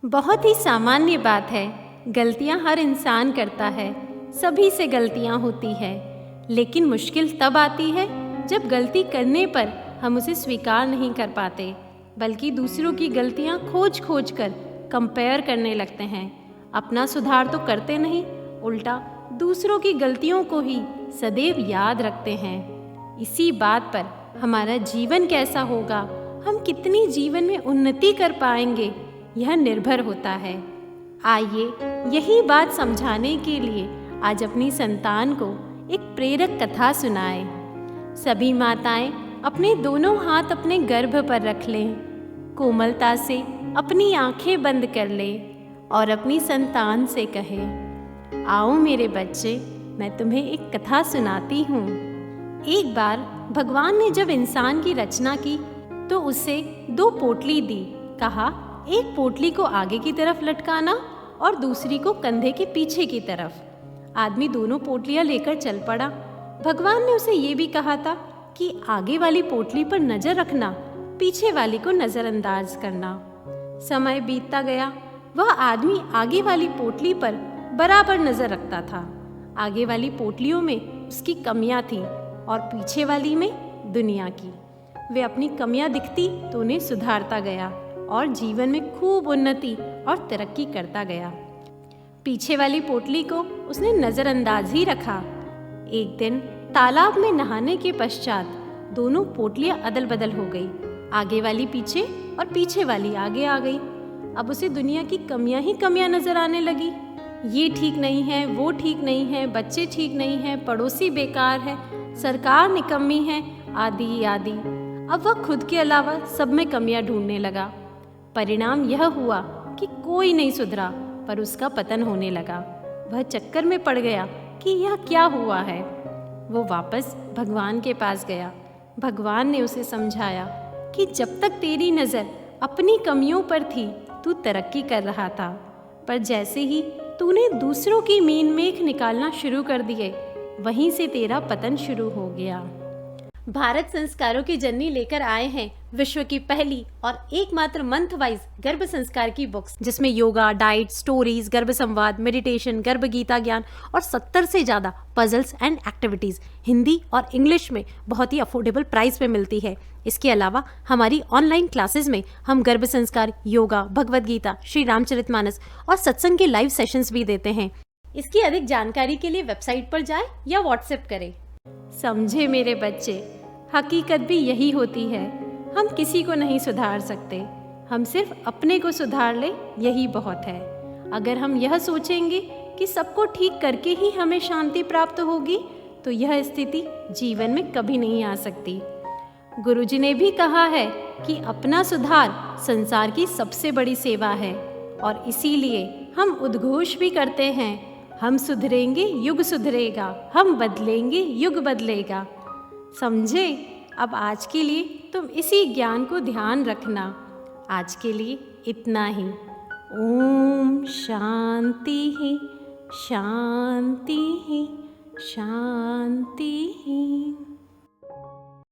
बहुत ही सामान्य बात है। गलतियां हर इंसान करता है, सभी से गलतियां होती है। लेकिन मुश्किल तब आती है जब गलती करने पर हम उसे स्वीकार नहीं कर पाते, बल्कि दूसरों की गलतियां खोज खोज कर कंपेयर करने लगते हैं। अपना सुधार तो करते नहीं, उल्टा दूसरों की गलतियों को ही सदैव याद रखते हैं। इसी बात पर हमारा जीवन कैसा होगा, हम कितनी जीवन में उन्नति कर पाएंगे, यह निर्भर होता है। आइए यही बात समझाने के लिए आज अपनी संतान को एक प्रेरक कथा सुनाएं। सभी माताएं अपने दोनों हाथ अपने गर्भ पर रख लें, कोमलता से अपनी आंखें बंद कर लें और अपनी संतान से कहें, आओ मेरे बच्चे, मैं तुम्हें एक कथा सुनाती हूँ। एक बार भगवान ने जब इंसान की रचना की तो उसे 2 पोटली दी। कहा, एक पोटली को आगे की तरफ लटकाना और दूसरी को कंधे के पीछे की तरफ। आदमी दोनों पोटलियां लेकर चल पड़ा। भगवान ने उसे ये भी कहा था कि आगे वाली पोटली पर नजर रखना, पीछे वाली को नजरअंदाज करना। समय बीतता गया, वह आदमी आगे वाली पोटली पर बराबर नजर रखता था। आगे वाली पोटलियों में उसकी कमियां थी और पीछे वाली में दुनिया की। वे अपनी कमियां दिखती तो उन्हें सुधारता गया और जीवन में खूब उन्नति और तरक्की करता गया। पीछे वाली पोटली को उसने नजरअंदाज ही रखा। एक दिन तालाब में नहाने के पश्चात दोनों पोटलियां अदल बदल हो गई। आगे वाली पीछे और पीछे वाली आगे आ गई। अब उसे दुनिया की कमियां ही कमियां नजर आने लगी। ये ठीक नहीं है, वो ठीक नहीं है, बच्चे ठीक नहीं हैं, पड़ोसी बेकार है, सरकार निकम्मी है, आदि आदि। अब वह खुद के अलावा सब में कमियां ढूंढने लगा। परिणाम यह हुआ कि कोई नहीं सुधरा, पर उसका पतन होने लगा। वह चक्कर में पड़ गया कि यह क्या हुआ है। वो वापस भगवान के पास गया। भगवान ने उसे समझाया कि जब तक तेरी नज़र अपनी कमियों पर थी, तू तरक्की कर रहा था, पर जैसे ही तूने दूसरों की मीन मेख निकालना शुरू कर दिए, वहीं से तेरा पतन शुरू हो गया। भारत संस्कारों की जननी लेकर आए हैं विश्व की पहली और एकमात्र मंथ वाइज गर्भ संस्कार की बुक्स, जिसमें योगा, डाइट, स्टोरीज, गर्भ संवाद, मेडिटेशन, गर्भ गीता ज्ञान और 70 से ज्यादा पजल्स एंड एक्टिविटीज हिंदी और इंग्लिश में बहुत ही अफोर्डेबल प्राइस पे मिलती है। इसके अलावा हमारी ऑनलाइन क्लासेस में हम गर्भ संस्कार, योगा, भगवद गीता, श्री रामचरितमानस और सत्संग के लाइव सेशंस भी देते हैं। इसकी अधिक जानकारी के लिए वेबसाइट पर जाएं या व्हाट्सएप करें। समझे मेरे बच्चे, हकीकत भी यही होती है। हम किसी को नहीं सुधार सकते, हम सिर्फ अपने को सुधार ले, यही बहुत है। अगर हम यह सोचेंगे कि सबको ठीक करके ही हमें शांति प्राप्त होगी, तो यह स्थिति जीवन में कभी नहीं आ सकती। गुरुजी ने भी कहा है कि अपना सुधार संसार की सबसे बड़ी सेवा है, और इसीलिए हम उद्घोष भी करते हैं, हम सुधरेंगे युग सुधरेगा, हम बदलेंगे युग बदलेगा। समझे? अब आज के लिए तुम इसी ज्ञान को ध्यान रखना। आज के लिए इतना ही। ओम शांति ही शांति ही शांति ही।